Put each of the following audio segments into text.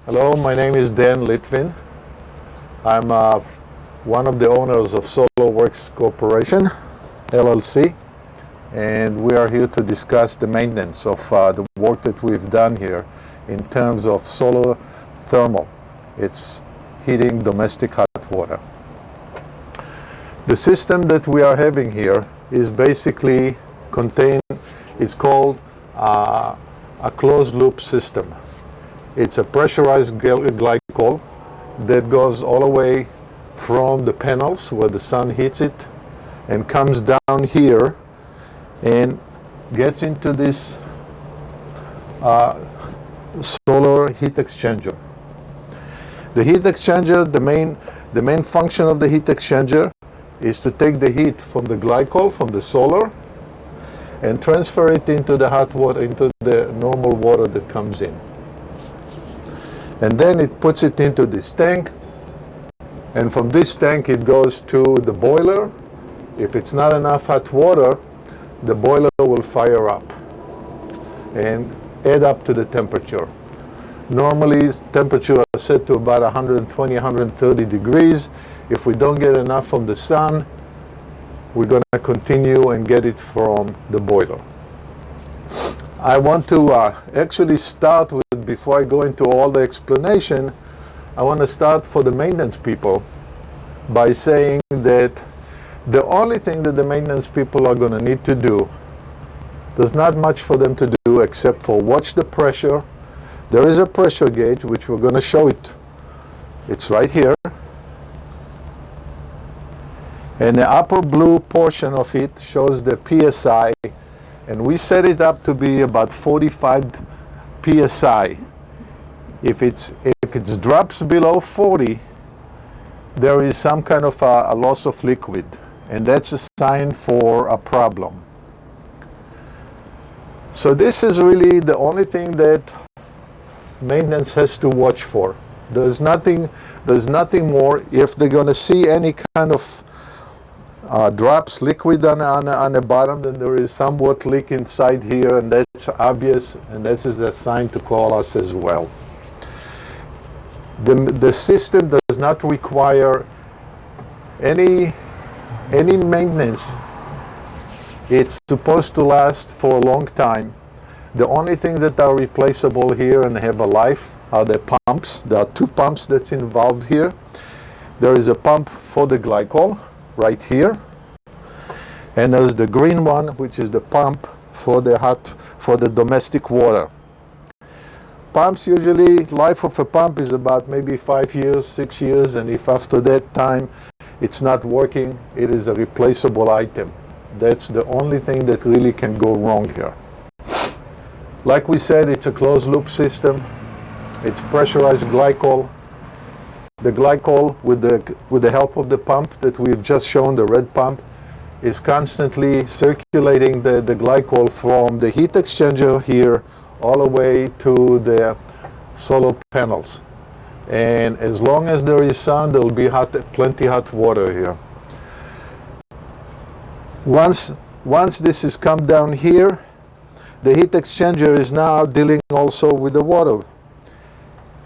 Hello, my name is Dan Litvin. I'm one of the owners of SolarWerks Corporation, LLC, and we are here to discuss the maintenance of the work that we've done here in terms of solar thermal. It's heating domestic hot water. The system that we are having here is basically it's called a closed loop system. It's a pressurized glycol that goes all the way from the panels where the sun hits it and comes down here and gets into this solar heat exchanger. The heat exchanger, the main function of the heat exchanger is to take the heat from the glycol, from the solar, and transfer it into the hot water, into the normal water that comes in. And then it puts it into this tank, and from this tank it goes to the boiler. If it's not enough hot water, the boiler will fire up and add up to the temperature. Normally, temperature is set to about 120, 130 degrees. If we don't get enough from the sun, we're going to continue and get it from the boiler. I want to actually start with, before I go into all the explanation, I want to start for the maintenance people by saying that the only thing that the maintenance people are going to need to do, there's not much for them to do except for watch the pressure. There is a pressure gauge, which we're going to show it. It's right here. And the upper blue portion of it shows the PSI. And we set it up to be about 45 PSI. If it drops below 40, there is some kind of a loss of liquid. And that's a sign for a problem. So this is really the only thing that maintenance has to watch for. There's nothing more. If they're going to see any kind of drops liquid on the bottom, then there is somewhat leak inside here, and that's obvious, and this is a sign to call us as well. The system does not require any maintenance. It's supposed to last for a long time. The only thing that are replaceable here and have a life are the pumps. There are two pumps that's involved here. There is a pump for the glycol right here, and there's the green one, which is the pump for the domestic water. Pumps, usually life of a pump is about maybe 5 years, 6 years, and if after that time it's not working, it is a replaceable item. That's the only thing that really can go wrong here. Like we said, it's a closed loop system. It's pressurized glycol. The glycol, with the help of the pump that we've just shown, the red pump, is constantly circulating the glycol from the heat exchanger here all the way to the solar panels. And as long as there is sun, there will be plenty hot water here. Once this has come down here, the heat exchanger is now dealing also with the water.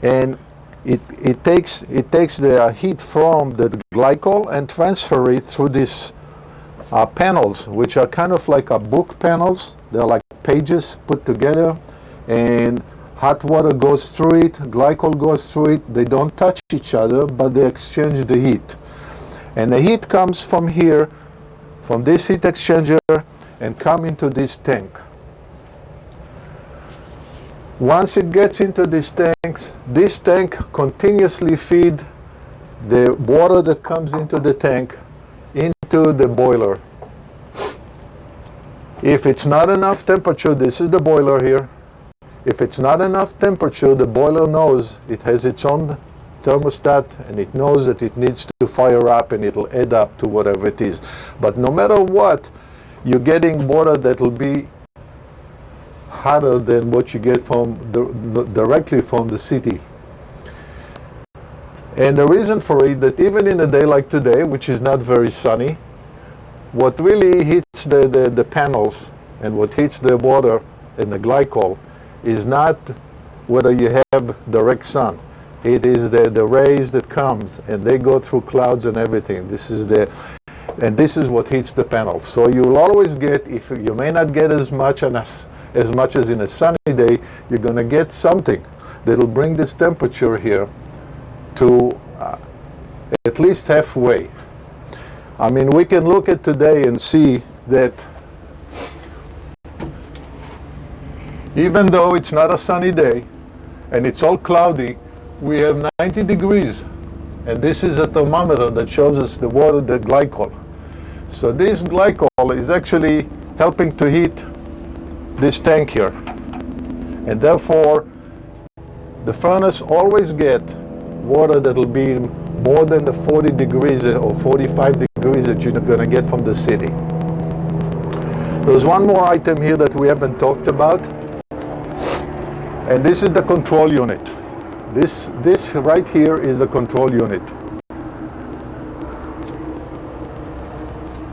And it takes the heat from the glycol and transfer it through these panels, which are kind of like book panels. They're like pages put together, and hot water goes through it, glycol goes through it. They don't touch each other, but they exchange the heat. And the heat comes from here, from this heat exchanger, and come into this tank. Once it gets into these tanks, this tank continuously feeds the water that comes into the tank into the boiler. If it's not enough temperature, this is the boiler here. If it's not enough temperature, the boiler knows it has its own thermostat, and it knows that it needs to fire up, and it'll add up to whatever it is. But no matter what, you're getting water that will be hotter than what you get directly from the city. And the reason for it, that even in a day like today, which is not very sunny, what really hits the panels and what hits the water and the glycol is not whether you have direct sun. It is the rays that comes, and they go through clouds and everything. This is what heats the panels. So you'll always get, if you may not get as much as in a sunny day, you're going to get something that'll bring this temperature here to at least halfway. I mean, we can look at today and see that even though it's not a sunny day and it's all cloudy, we have 90 degrees. And this is a thermometer that shows us the water, the glycol. So this glycol is actually helping to heat this tank here. And therefore, the furnace always get water that will be more than the 40 degrees or 45 degrees that you're going to get from the city. There's one more item here that we haven't talked about, and this is the control unit. This right here is the control unit.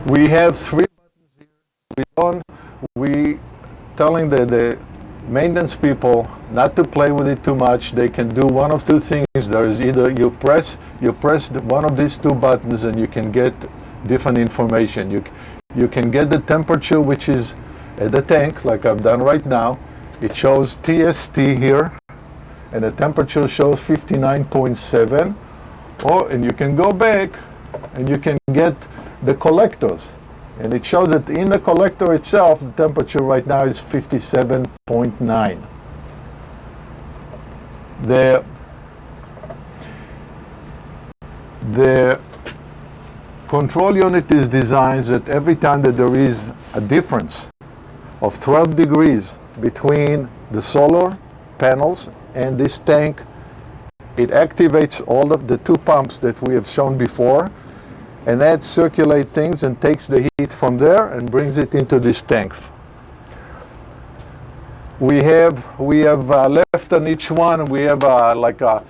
We have 3 buttons here. We telling the maintenance people not to play with it too much. They can do one of two things. There is either you press one of these 2 buttons and you can get different information. You can get the temperature which is at the tank, like I've done right now. It shows TST here, and the temperature shows 59.7. And you can go back and you can get the collectors. And it shows that in the collector itself, the temperature right now is 57.9. The control unit is designed that every time that there is a difference of 12 degrees between the solar panels and this tank, it activates all of the 2 pumps that we have shown before, and that circulates things and takes the heat from there and brings it into this tank. We have left on each one. We have like a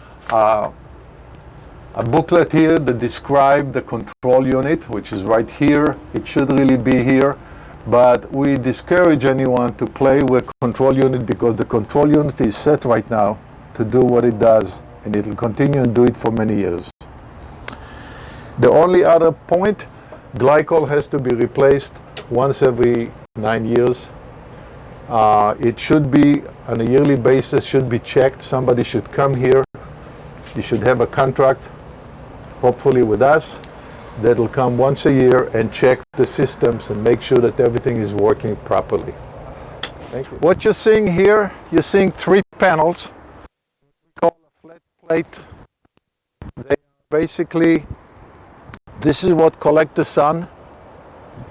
booklet here that describes the control unit, which is right here. It should really be here, but we discourage anyone to play with control unit because the control unit is set right now to do what it does, and it will continue and do it for many years. The only other point, glycol has to be replaced once every 9 years. It should be on a yearly basis, should be checked. Somebody should come here. You should have a contract, hopefully with us, that will come once a year and check the systems and make sure that everything is working properly. Thank you. What you're seeing here, you're seeing 3 panels. We call a flat plate. They basically, this is what collects the sun,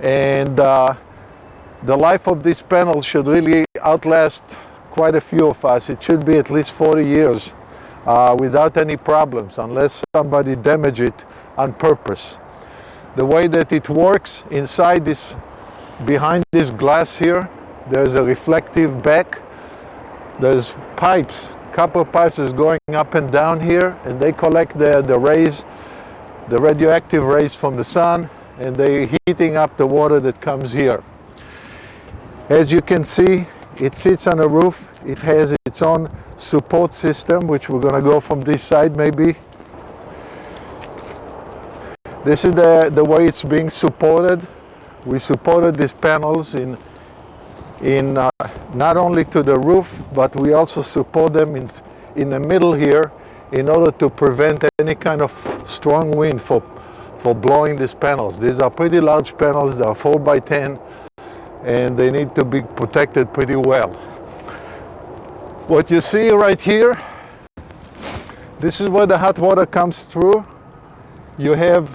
and the life of this panel should really outlast quite a few of us. It should be at least 40 years without any problems, unless somebody damage it on purpose. The way that it works inside this, behind this glass here, there's a reflective back. There's pipes, copper pipes is going up and down here, and they collect the rays, the radioactive rays from the sun, and they're heating up the water that comes here. As you can see, it sits on a roof. It has its own support system, which we're going to go from this side maybe. This is the way it's being supported. We supported these panels in not only to the roof, but we also support them in the middle here in order to prevent any kind of strong wind for blowing these panels. These are pretty large panels. They are 4 by 10, and they need to be protected pretty well. What you see right here, this is where the hot water comes through. You have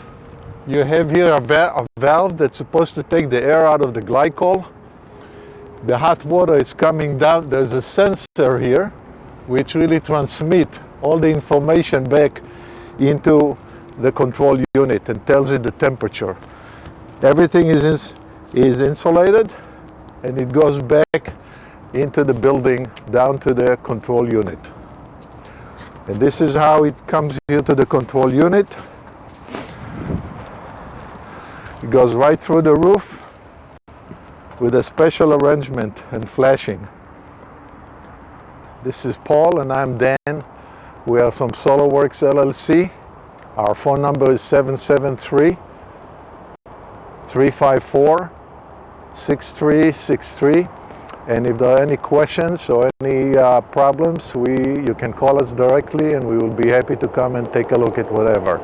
here a valve that's supposed to take the air out of the glycol. The hot water is coming down. There's a sensor here which really transmits all the information back into the control unit and tells it the temperature. Everything is insulated, and it goes back into the building down to the control unit. And this is how it comes here to the control unit. It goes right through the roof with a special arrangement and flashing. This is Paul and I'm Dan. We are from SolarWerks LLC. Our phone number is 773-354-6363. And if there are any questions or any problems, you can call us directly and we will be happy to come and take a look at whatever.